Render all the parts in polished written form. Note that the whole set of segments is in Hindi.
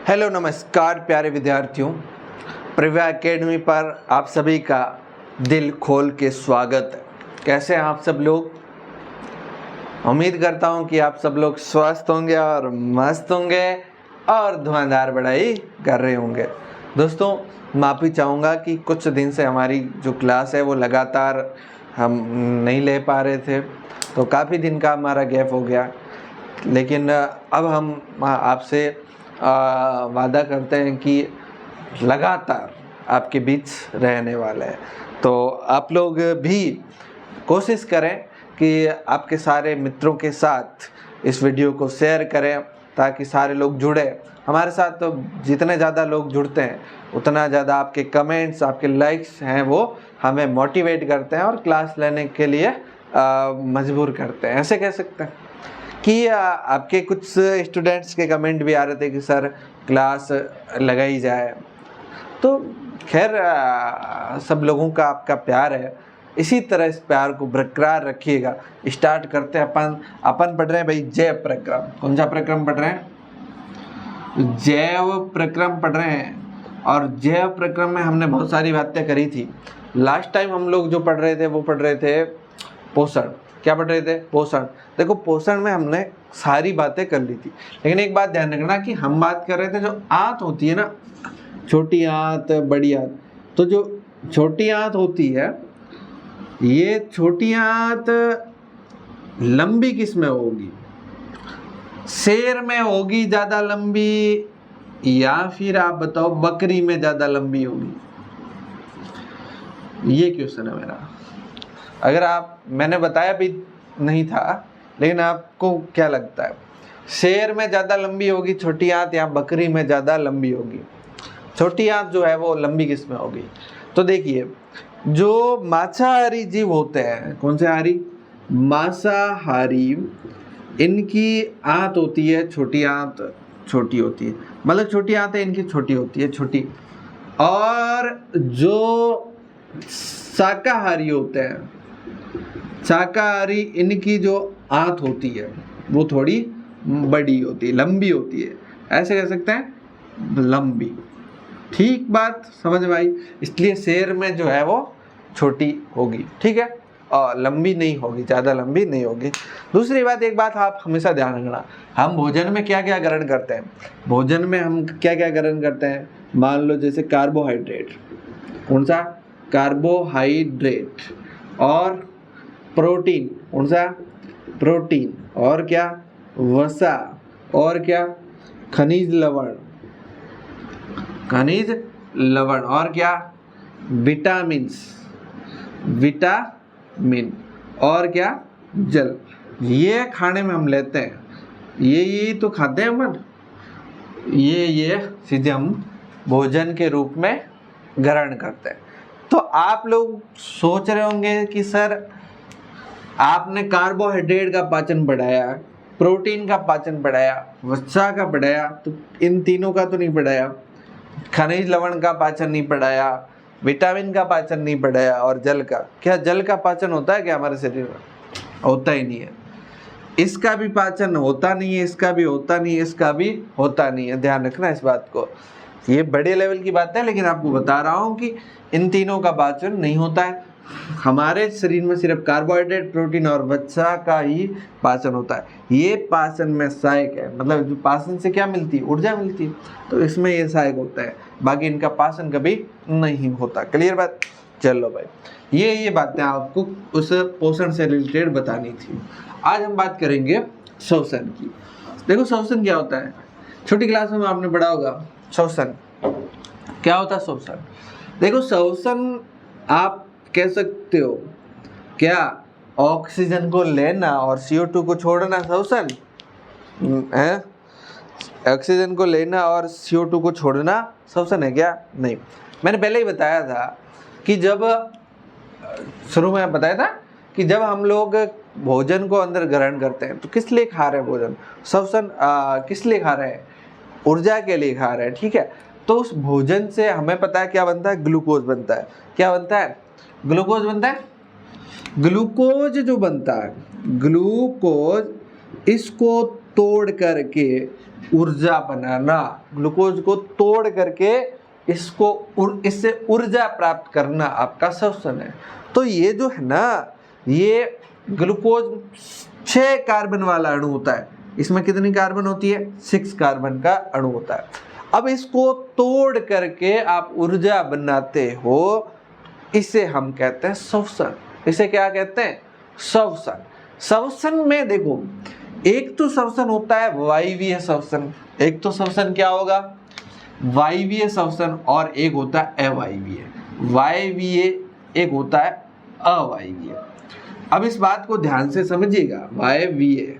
हेलो नमस्कार प्यारे विद्यार्थियों, प्रव्या एकेडमी पर आप सभी का दिल खोल के स्वागत है। कैसे हैं आप सब लोग? उम्मीद करता हूं कि आप सब लोग स्वस्थ होंगे और मस्त होंगे और धुआंधार पढ़ाई कर रहे होंगे। दोस्तों, माफ़ी चाहूँगा कि कुछ दिन से हमारी जो क्लास है वो लगातार हम नहीं ले पा रहे थे, तो काफ़ी दिन का हमारा गैप हो गया। लेकिन अब हम आपसे वादा करते हैं कि लगातार आपके बीच रहने वाला है। तो आप लोग भी कोशिश करें कि आपके सारे मित्रों के साथ इस वीडियो को शेयर करें ताकि सारे लोग जुड़े हमारे साथ। तो जितने ज़्यादा लोग जुड़ते हैं उतना ज़्यादा आपके कमेंट्स, आपके लाइक्स हैं वो हमें मोटिवेट करते हैं और क्लास लेने के लिए मजबूर करते हैं। ऐसे कह सकते हैं कि आपके कुछ स्टूडेंट्स के कमेंट भी आ रहे थे कि सर क्लास लगाई जाए। तो खैर सब लोगों का आपका प्यार है, इसी तरह इस प्यार को बरकरार रखिएगा। स्टार्ट करते हैं। अपन पढ़ रहे हैं भाई जैव प्रक्रम। कौन सा प्रक्रम पढ़ रहे हैं? जैव प्रक्रम पढ़ रहे हैं। और जैव प्रक्रम में हमने बहुत सारी बातें करी थी। लास्ट टाइम हम लोग जो पढ़ रहे थे वो पढ़ रहे थे पोषण। क्या पढ़ रहे थे? पोषण। देखो, पोषण में हमने सारी बातें कर ली थी, लेकिन एक बात ध्यान रखना कि हम बात कर रहे थे जो आंत होती है ना, छोटी आंत, बड़ी आंत। तो जो छोटी आंत होती है, ये छोटी आंत लंबी किस में होगी? शेर में होगी ज़्यादा लंबी, या फिर आप बताओ बकरी में ज़्यादा लंबी होगी? ये क्वेश्चन है मेरा। अगर मैंने बताया भी नहीं था, लेकिन आपको क्या लगता है, शेर में ज़्यादा लंबी होगी छोटी आंत या बकरी में ज़्यादा लंबी होगी? छोटी आंत जो है वो लंबी किस में होगी? तो देखिए, जो मांसाहारी जीव होते हैं, कौन से हारी? मांसाहारी, इनकी आंत होती है छोटी आंत, छोटी होती है, मतलब छोटी आंत है इनकी छोटी होती है, छोटी। और जो शाकाहारी होते हैं, शाकाहारी, इनकी जो आंत होती है वो थोड़ी बड़ी होती है, लंबी होती है। ऐसे कह सकते हैं, लंबी। ठीक बात समझ में आई? इसलिए शेर में जो है वो छोटी होगी, ठीक है, और लंबी नहीं होगी, ज़्यादा लंबी नहीं होगी। दूसरी बात, एक बात आप हमेशा ध्यान रखना, हम भोजन में क्या क्या ग्रहण करते हैं? भोजन में हम क्या क्या ग्रहण करते हैं? मान लो जैसे कार्बोहाइड्रेट। कौन सा? कार्बोहाइड्रेट। और प्रोटीन। कौन सा? प्रोटीन। और क्या? वसा। और क्या? खनिज लवण। खनिज लवण। और क्या? विटामिन्स। विटामिन। और क्या? जल। ये खाने में हम लेते हैं, ये तो खाते हैं अपन, ये सीधे हम भोजन के रूप में ग्रहण करते हैं। तो आप लोग सोच रहे होंगे कि सर आपने कार्बोहाइड्रेट का पाचन पढ़ाया, प्रोटीन का पाचन पढ़ाया, वसा का पढ़ाया, तो इन तीनों का तो नहीं पढ़ाया, खनिज लवण का पाचन नहीं पढ़ाया, विटामिन का पाचन नहीं पढ़ाया, और जल का। क्या जल का पाचन होता है क्या हमारे शरीर में? होता ही नहीं है। इसका भी पाचन होता नहीं है, इसका भी होता नहीं है, इसका भी होता नहीं है। ध्यान रखना इस बात को। ये बड़े लेवल की बात है, लेकिन आपको बता रहा हूँ कि इन तीनों का पाचन नहीं होता है। हमारे शरीर में सिर्फ कार्बोहाइड्रेट, प्रोटीन और वसा का ही पाचन होता है। ये पाचन में सहायक है, मतलब जो पाचन से क्या मिलती है? ऊर्जा मिलती है, तो इसमें ये सहायक होता है। बाकी इनका पाचन कभी नहीं होता। क्लियर बात? चलो भाई, ये बातें आपको उस पोषण से रिलेटेड बतानी थी। आज हम बात करेंगे श्वसन की। देखो, श्वसन क्या होता है? छोटी क्लास में आपने पढ़ा होगा श्वसन। क्या होता है श्वसन? देखो, श्वसन आप कह सकते हो क्या? ऑक्सीजन को लेना और CO2 को छोड़ना श्वसन है? ऑक्सीजन को लेना और CO2 को छोड़ना श्वसन है क्या? नहीं। मैंने पहले ही बताया था कि जब शुरू में बताया था कि जब हम लोग भोजन को अंदर ग्रहण करते हैं तो किस लिए खा रहे हैं भोजन? श्वसन किस लिए खा रहे हैं? ऊर्जा के लिए खा रहे हैं, ठीक है। तो उस भोजन से हमें पता है क्या बनता है? ग्लूकोज बनता है। क्या बनता है? ग्लूकोज बनता है। ग्लूकोज जो बनता है, ग्लूकोज, इसको तोड़ करके ऊर्जा बनाना, ग्लूकोज को तोड़ करके इससे ऊर्जा प्राप्त करना आपका श्वसन है। तो ये जो है ना, ये ग्लूकोज 6 कार्बन वाला अणु होता है। इसमें कितनी कार्बन होती है? 6 कार्बन का अणु होता है। अब इसको तोड़ करके आप ऊर्जा बनाते हो, इसे हम कहते हैं श्वसन। इसे क्या कहते हैं? श्वसन। श्वसन में देखो, एक तो श्वसन होता है वायवीय श्वसन, एक तो श्वसन क्या होगा? वायवीय श्वसन, और एक होता है अवायवीय। वायवीय एक होता है अवायवीय। अब इस बात को ध्यान से समझिएगा, वायवीय,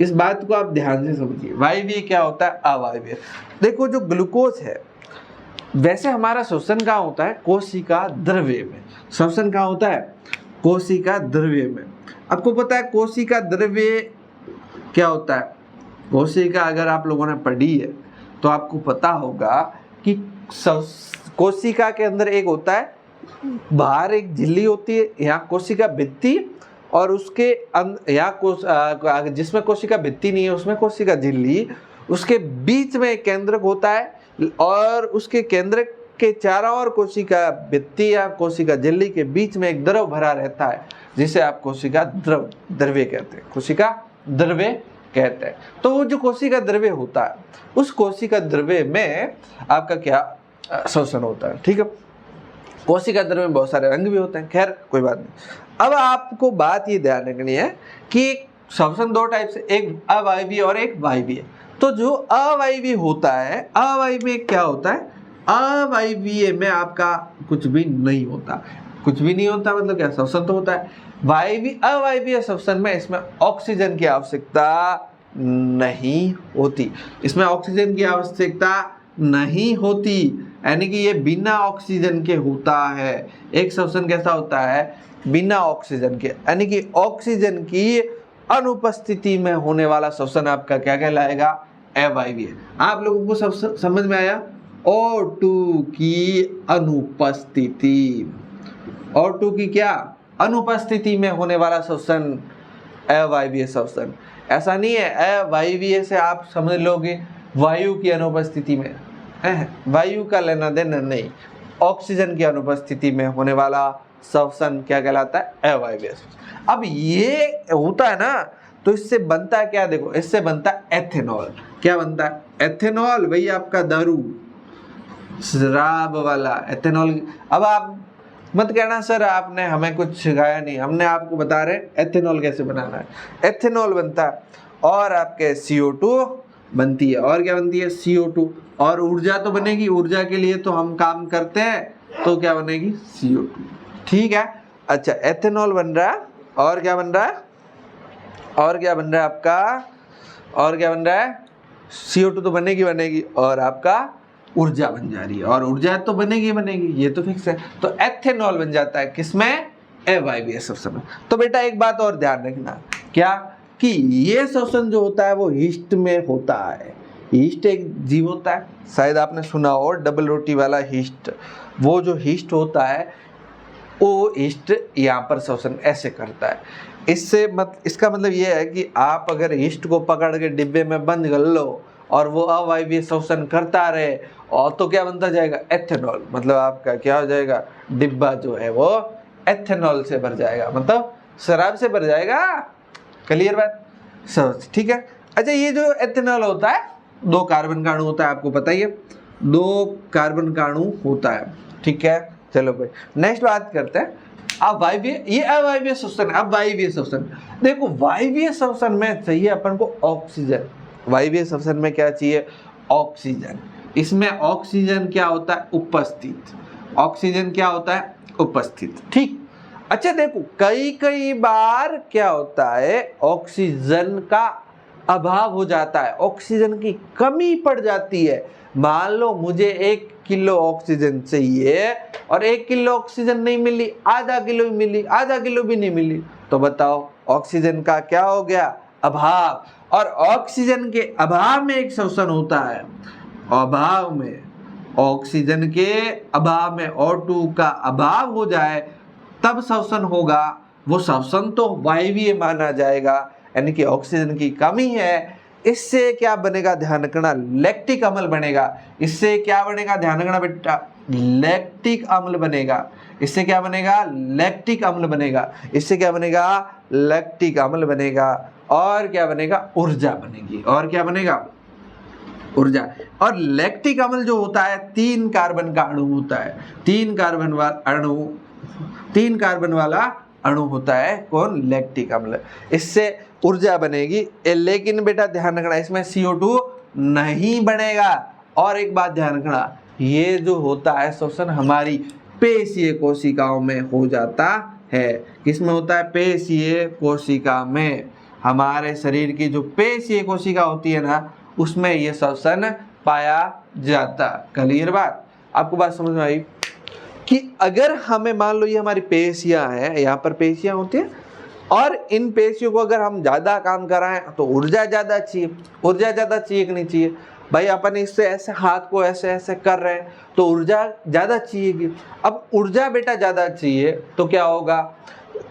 इस बात को आप ध्यान से समझिए। वायवीय क्या होता है? अवायवीय। देखो जो ग्लूकोज है, वैसे हमारा श्वसन कहाँ होता है? कोशिका द्रव्य में। श्वसन कहाँ होता है? कोशिका द्रव्य में। आपको पता है कोशिका द्रव्य क्या होता है? कोशिका अगर आप लोगों ने पढ़ी है तो आपको पता होगा कि कोशिका के अंदर एक होता है, बाहर एक झिल्ली होती है, यहाँ कोशिका भित्ति, और उसके यहाँ जिसमें कोशिका भित्ति नहीं है उसमें कोशिका झिल्ली, उसके बीच में एक केंद्रक होता है, और उसके केंद्रक के चारों ओर कोशिका भित्ति या कोशिका झिल्ली के बीच में एक द्रव भरा रहता है, जिसे आप कोशिका द्रव्य कहते हैं। कोशिका द्रव्य कहते हैं। तो वो जो कोशिका द्रव्य होता है, उस कोशिका द्रव्य में आपका क्या श्वसन होता है। ठीक है, कोशिका द्रव्य में बहुत सारे रंग भी होते हैं, खैर कोई बात नहीं। अब आपको बात ये ध्यान रखनी है कि श्वसन 2 टाइप से, एक अवायवीय और एक वायवीय। तो जो अवायवीय होता है, अवायवीय क्या होता है? अवायवीय में आपका कुछ भी नहीं होता। कुछ भी नहीं होता मतलब क्या? श्वसन तो होता है। अवायवीय श्वसन में इसमें ऑक्सीजन की आवश्यकता नहीं होती। इसमें ऑक्सीजन की आवश्यकता नहीं होती, यानी कि ये बिना ऑक्सीजन के होता है। एक श्वसन कैसा होता है? बिना ऑक्सीजन के, यानी कि ऑक्सीजन की अनुपस्थिति में होने वाला श्वसन आपका क्या कहलाएगा? अवायवीय। आप लोगों को सब समझ में आया? O2 की अनुपस्थिति, O2 की क्या? अनुपस्थिति में होने वाला श्वसन अवायवीय श्वसन। ऐसा नहीं है अवायवीय से आप समझ लोगे वायु की अनुपस्थिति में, वायु का लेना देना नहीं, ऑक्सीजन की अनुपस्थिति में होने वाला श्वसन क्या कहलाता है? अवायवीय। अब ये होता है ना, तो इससे बनता है क्या? देखो, इससे बनता है एथेनॉल। क्या बनता है? एथेनॉल, वही आपका दारू, शराब वाला एथेनॉल। अब आप मत कहना सर आपने हमें कुछ सिखाया नहीं, हमने आपको बता रहे एथेनॉल कैसे बनाना है। एथेनॉल बनता है, और आपके CO2 बनती है। और क्या बनती है? CO2। और ऊर्जा तो बनेगी, ऊर्जा के लिए तो हम काम करते हैं, तो क्या बनेगी? CO2। ठीक है, अच्छा, एथेनॉल बन रहा है, और क्या बन रहा है? और क्या बन रहा है आपका? और क्या बन रहा है? CO2 तो बनेगी, और आपका ऊर्जा बन जा रही है, और ऊर्जा तो बनेगी, ये तो फिक्स है। तो एथेनॉल बन जाता है किसमें? अवायवीय श्वसन में। तो बेटा एक बात और ध्यान रखना, क्या? कि ये श्वसन जो होता है वो ईस्ट में होता है। ईस्ट एक जीव होता है, शायद आपने सुना हो, डबल रोटी वाला ईस्ट। वो जो ईस्ट होता है, वो ईस्ट यहाँ पर श्वसन ऐसे करता है। इसका मतलब ये है कि आप अगर ईस्ट को पकड़ के डिब्बे में बंद कर लो और वो अवायवीय श्वसन करता रहे, और तो क्या बनता जाएगा? एथेनॉल। मतलब आपका क्या हो जाएगा? डिब्बा जो है वो एथेनॉल से भर जाएगा, मतलब शराब से भर जाएगा। क्लियर बात? समझ? ठीक है। अच्छा, ये जो एथेनॉल होता है 2 कार्बन का अणु होता है, आपको पता ही है, 2 कार्बन का अणु होता है। ठीक है, चलो भाई नेक्स्ट बात करते हैं। अब वायवीय, ये अवायवीय श्वसन है। अब वायवीय श्वसन, देखो वायवीय श्वसन में चाहिए अपन को ऑक्सीजन। वायवीय श्वसन में क्या चाहिए? ऑक्सीजन। इसमें ऑक्सीजन क्या होता है? उपस्थित। ऑक्सीजन क्या होता है? उपस्थित। ठीक। अच्छा देखो, कई बार क्या होता है, ऑक्सीजन का अभाव हो जाता है, ऑक्सीजन की कमी पड़ जाती है। मान लो मुझे 1 किलो ऑक्सीजन चाहिए और 1 किलो ऑक्सीजन नहीं मिली, आधा किलो मिली, आधा किलो भी नहीं मिली, तो बताओ ऑक्सीजन का क्या हो गया? अभाव। और ऑक्सीजन के अभाव में एक श्वसन होता है, अभाव में, ऑक्सीजन के अभाव में O2 का अभाव हो जाए तब श्वसन होगा। वो श्वसन तो वायवीय माना जाएगा, यानी कि ऑक्सीजन की कमी है, इससे क्या बनेगा, ध्यान रखना, लैक्टिक अम्ल बनेगा। इससे क्या बनेगा, ध्यान रखना बेटा, लैक्टिक अम्ल बनेगा। इससे क्या बनेगा, लैक्टिक अम्ल बनेगा। इससे क्या बनेगा, लैक्टिक अम्ल बनेगा। और क्या बनेगा, ऊर्जा बनेगी। और क्या बनेगा, ऊर्जा। और लैक्टिक अम्ल जो होता है 3 कार्बन का अणु होता है। 3 कार्बन वाला अणु होता है कौन, लैक्टिक अम्ल। इससे ऊर्जा बनेगी। लेकिन बेटा ध्यान रखना, इसमें CO2 नहीं बनेगा। और एक बात ध्यान रखना, ये जो होता है श्वसन हमारी पेशीय कोशिकाओं में हो जाता है। किसमें होता है, पेशीय कोशिका में। हमारे शरीर की जो पेशीय कोशिका होती है ना, उसमें ये श्वसन पाया जाता। क्लियर बात, आपको बात समझ में आई कि अगर हमें मान लो ये हमारी पेशियां हैं, यहाँ पर पेशियां होती हैं, और इन पेशियों को अगर हम ज़्यादा काम कराएं तो ऊर्जा ज़्यादा चाहिए। ऊर्जा ज़्यादा चाहिए कि नहीं चाहिए भाई, अपन इससे ऐसे हाथ को ऐसे ऐसे कर रहे हैं तो ऊर्जा ज़्यादा चाहिएगी। अब ऊर्जा बेटा ज़्यादा चाहिए तो क्या होगा,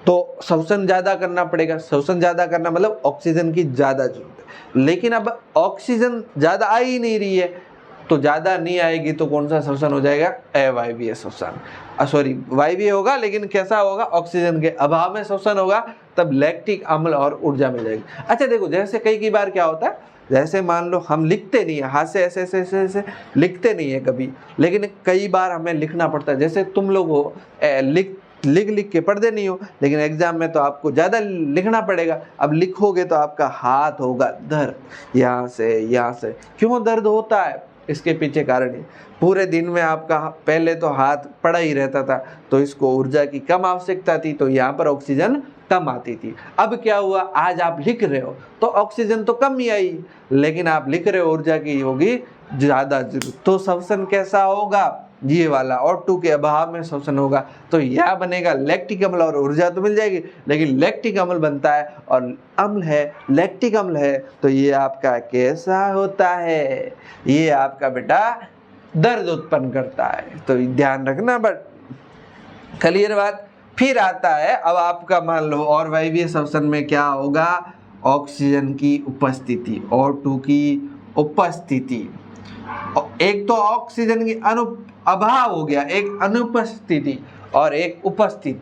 तो श्वसन ज़्यादा करना पड़ेगा। श्वसन ज़्यादा करना मतलब ऑक्सीजन की ज़्यादा जरूरत है। लेकिन अब ऑक्सीजन ज़्यादा आ ही नहीं रही है, तो ज़्यादा नहीं आएगी तो कौन सा श्वसन हो जाएगा, अवायवीय श्वसन। सॉरी, वायवीय होगा लेकिन कैसा होगा, ऑक्सीजन के अभाव में श्वसन होगा, तब लैक्टिक अम्ल और ऊर्जा मिल जाएगी। अच्छा देखो, जैसे कई बार क्या होता है, जैसे मान लो हम लिखते नहीं है, हाथ से ऐसे ऐसे ऐसे ऐसे लिखते नहीं है कभी, लेकिन कई बार हमें लिखना पड़ता है। जैसे तुम लोग हो लिख के पढ़ते नहीं हो, लेकिन एग्जाम में तो आपको ज़्यादा लिखना पड़ेगा। अब लिखोगे तो आपका हाथ होगा दर्द, यहाँ से। क्यों दर्द होता है, इसके पीछे कारण है, पूरे दिन में आपका पहले तो हाथ पड़ा ही रहता था, तो इसको ऊर्जा की कम आवश्यकता थी, तो यहाँ पर ऑक्सीजन कम आती थी। अब क्या हुआ, आज आप लिख रहे हो तो ऑक्सीजन तो कम ही आई, लेकिन आप लिख रहे हो ऊर्जा की होगी ज़्यादा जरूरत, तो श्वसन कैसा होगा, ये वाला O2 के अभाव में श्वसन होगा। तो यह बनेगा लैक्टिक अम्ल, और ऊर्जा तो मिल जाएगी, लेकिन लैक्टिक अम्ल बनता है और अम्ल है, लैक्टिक अम्ल है, तो ये आपका कैसा होता है, ये आपका बेटा दर्द उत्पन्न करता है। तो ध्यान रखना, बट क्लियर बात। फिर आता है अब आपका मान लो और वायवीय श्वसन में क्या होगा, ऑक्सीजन की उपस्थिति, O2 की उपस्थिति। एक तो ऑक्सीजन की अभाव हो गया, एक अनुपस्थिति और एक उपस्थित।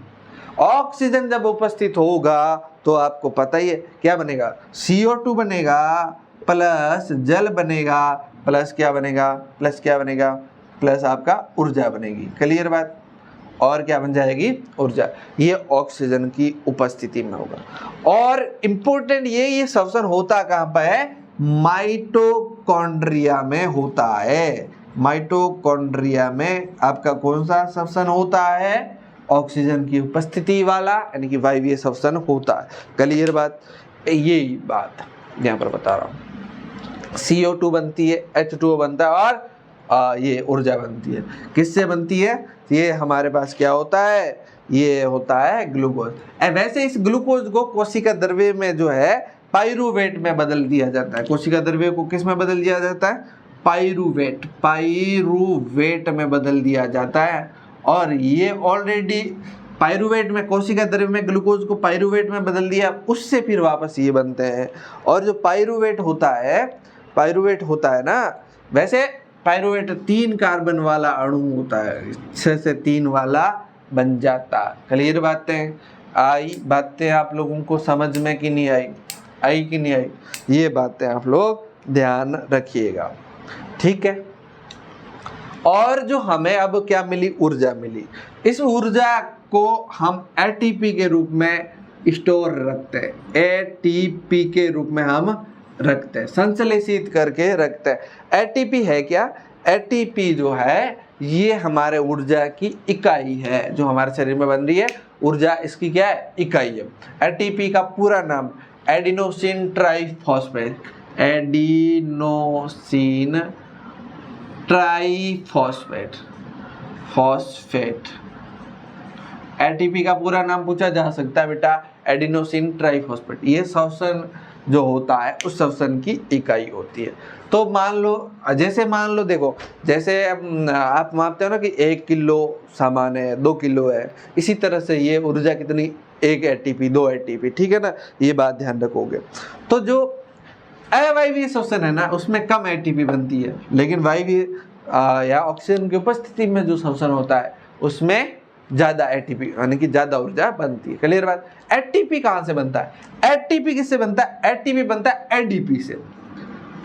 ऑक्सीजन जब उपस्थित होगा तो आपको पता ही है क्या बनेगा, CO2 बनेगा प्लस जल बनेगा प्लस क्या बनेगा, प्लस आपका ऊर्जा बनेगी। क्लियर बात। और क्या बन जाएगी, ऊर्जा। ये ऑक्सीजन की उपस्थिति में होगा। और इम्पोर्टेंट ये श्वसन होता कहाँ पर है, माइटोकॉन्ड्रिया में होता है। माइटोकॉन्ड्रिया में आपका कौन सा श्वसन होता है, ऑक्सीजन की उपस्थिति वाला, यानी कि वायवीय श्वसन होता है। क्लियर बात। यही बात यहाँ पर बता रहा हूँ। CO2 बनती है, H2O बनता है, और ये ऊर्जा बनती है। किससे बनती है, ये हमारे पास क्या होता है, ये होता है ग्लूकोज। वैसे इस ग्लूकोज को कोशिका द्रव्य में जो है पाइरूवेट में बदल दिया जाता है। कोशिका द्रव्य को किस में बदल दिया जाता है, पाइरूवेट में बदल दिया जाता है। और ये ऑलरेडी पाइरूवेट में, कोशिका द्रव्य में ग्लूकोज को पाइरूवेट में बदल दिया, उससे फिर वापस ये बनते हैं। और जो पाइरूवेट होता है ना, वैसे पाइरूवेट 3 कार्बन वाला अणु होता है, 6 से 3 वाला बन जाता। क्लियर बातें आप लोगों को समझ में कि नहीं आई कि नहीं आई, ये बातें आप लोग ध्यान रखिएगा, ठीक है। और जो हमें अब क्या मिली, ऊर्जा मिली। इस ऊर्जा को हम ATP के रूप में स्टोर रखते हैं, ATP के रूप में हम रखते हैं, संश्लेषित करके रखते हैं। ATP है क्या, ATP जो है ये हमारे ऊर्जा की इकाई है, जो हमारे शरीर में बन रही है ऊर्जा, इसकी क्या है, इकाई है। ATP का पूरा नाम adenosine triphosphate, adenosine triphosphate, ATP का पूरा नाम पूछा जा सकता है बेटा, एडिनोसिन ट्राइफॉस्फेट। ये श्वसन जो होता है उस श्वसन की इकाई होती है। तो मान लो देखो, जैसे आप मापते हो ना कि 1 किलो सामान है, 2 किलो है, इसी तरह से ये ऊर्जा कितनी, 1 ATP 2 ATP, ठीक है ना, ये बात ध्यान रखोगे। तो जो अवायवीय श्वसन है ना, उसमें कम एटीपी बनती है, लेकिन वायवीय या ऑक्सीजन की उपस्थिति में जो श्वसन होता है उसमें ज्यादा एटीपी यानी कि ज्यादा ऊर्जा बनती है। क्लियर बात। एटीपी कहां से बनता है? एटीपी किससे बनता है? एटीपी बनता है एडीपी से।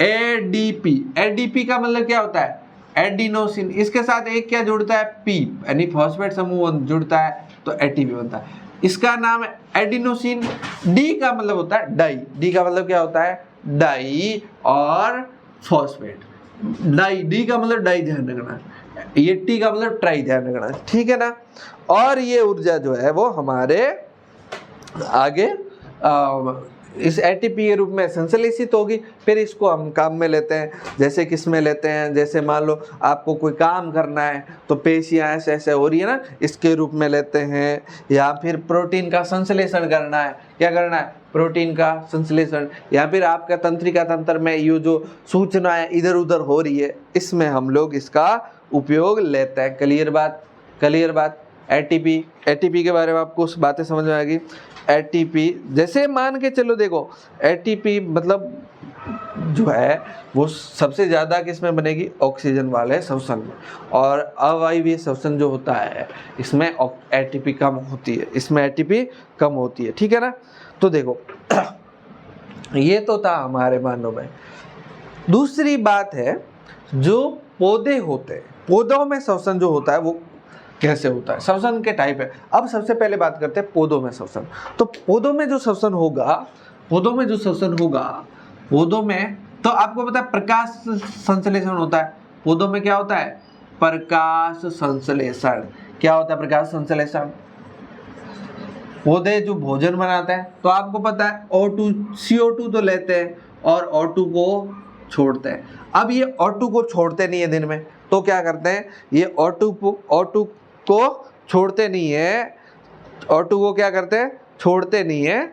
एडीपी, एडीपी का मतलब क्या होता है? एडिनोसिन, इसके साथ एक क्या जुड़ता है? पी, यानी फॉस्फेट समूह जुड़ता है तो एटीपी बनता है। इसका नाम है एडिनोसिन। डी का मतलब होता है डाई, डी का मतलब क्या होता है? डाई और फॉस्फेट। डाई, डी का मतलब डाई ध्यान रखना, ये टी का मतलब ट्राई ध्यान रखना, ठीक है ना। और ये ऊर्जा जो है वो हमारे आगे इस एटीपी के रूप में संश्लेषित होगी, फिर इसको हम काम में लेते हैं। जैसे किस में लेते हैं? जैसे मान लो आपको कोई काम करना है तो पेशियां ऐसे ऐसे हो रही है ना, इसके रूप में लेते हैं। या फिर प्रोटीन का संश्लेषण करना है, क्या करना है? प्रोटीन का संश्लेषण। या फिर आपका तंत्रिका तंत्र में ये जो सूचनाएं इधर उधर हो रही है, इसमें हम लोग इसका उपयोग लेते हैं। क्लियर बात, क्लियर बात। एटीपी, एटीपी के बारे में आपको बातें समझ में आएगी। एटीपी जैसे मान के चलो, देखो एटीपी मतलब जो है वो सबसे ज़्यादा किस में बनेगी? ऑक्सीजन वाले श्वसन में। और अवायवीय श्वसन जो होता है इसमें एटीपी कम होती है, इसमें एटीपी कम होती है, ठीक है ना। तो देखो ये तो था हमारे मानव में। दूसरी बात है जो पौधे होते हैं, पौधों में श्वसन जो होता है वो कैसे होता है? श्वसन के टाइप है। अब सबसे पहले बात करते हैं पौधों में श्वसन। तो पौधों में जो श्वसन होगा, पौधों में जो श्वसन होगा, पौधों में तो आपको पता है प्रकाश संश्लेषण होता है। पौधों में क्या होता है? प्रकाश संश्लेषण। क्या होता है प्रकाश संश्लेषण? पौधे जो भोजन बनाते हैं तो आपको पता है O2 CO2 तो लेते हैं और O2 को छोड़ते हैं। अब ये O2 को छोड़ते नहीं है दिन में, तो क्या करते हैं? ये O2 को छोड़ते नहीं है, O2 को क्या करते हैं? छोड़ते नहीं है।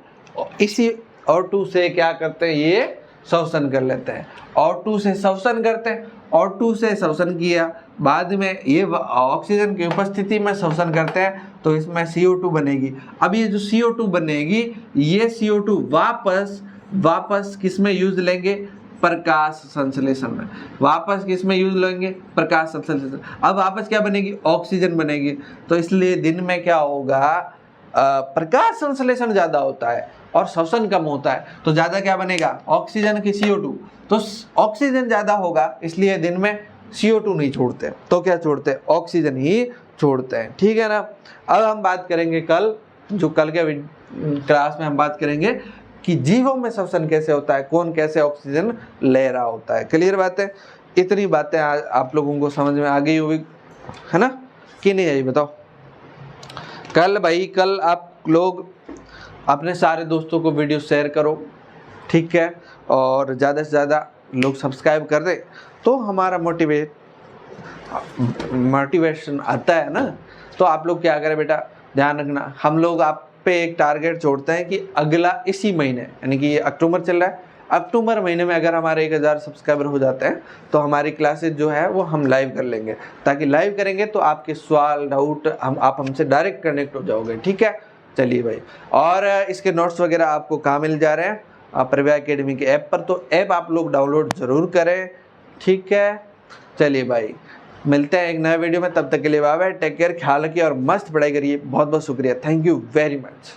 इसी O2 से क्या करते हैं? ये श्वसन कर लेते हैं। O2 से श्वसन करते हैं, O2 से श्वसन किया, बाद में ये ऑक्सीजन की उपस्थिति में श्वसन करते हैं तो इसमें CO2 बनेगी। अब ये जो CO2 बनेगी, ये CO2 वापस किस में यूज लेंगे? प्रकाश संश्लेषण में। वापस किस में यूज लेंगे? प्रकाश संश्लेषण। अब वापस क्या बनेगी? ऑक्सीजन बनेगी। तो इसलिए दिन में क्या होगा? प्रकाश संश्लेषण ज्यादा होता है और श्वसन कम होता है, तो ज्यादा क्या बनेगा? ऑक्सीजन की CO2। तो ऑक्सीजन ज्यादा होगा इसलिए दिन में CO2 नहीं छोड़ते, तो क्या छोड़ते हैं? ऑक्सीजन ही छोड़ते हैं, ठीक है ना। अब हम बात करेंगे कल के क्लास में हम बात करेंगे कि जीवों में श्वसन कैसे होता है, कौन कैसे ऑक्सीजन ले रहा होता है। क्लियर बात है। इतनी बातें आप लोगों को समझ में आ गई होगी, है ना कि नहीं आई? बताओ। कल आप लोग अपने सारे दोस्तों को वीडियो शेयर करो, ठीक है, और ज़्यादा से ज़्यादा लोग सब्सक्राइब कर दें तो हमारा मोटिवेशन आता है ना। तो आप लोग क्या करें बेटा, ध्यान रखना, हम लोग आप पे एक टारगेट छोड़ते हैं कि अगला इसी महीने, यानी कि ये अक्टूबर चल रहा है, अक्टूबर महीने में अगर हमारे 1000 सब्सक्राइबर हो जाते हैं तो हमारी क्लासेज जो है वो हम लाइव कर लेंगे, ताकि लाइव करेंगे तो आपके सवाल डाउट आप हमसे डायरेक्ट कनेक्ट हो जाओगे, ठीक है। चलिए भाई, और इसके नोट्स वगैरह आपको कहाँ मिल जा रहे हैं? प्रव्या एकेडमी के ऐप पर, तो ऐप आप लोग डाउनलोड ज़रूर करें, ठीक है। चलिए भाई, मिलते हैं एक नए वीडियो में, तब तक के लिए बाय बाय, टेक केयर, ख्याल रखिए और मस्त पढ़ाई करिए। बहुत बहुत शुक्रिया, थैंक यू वेरी मच।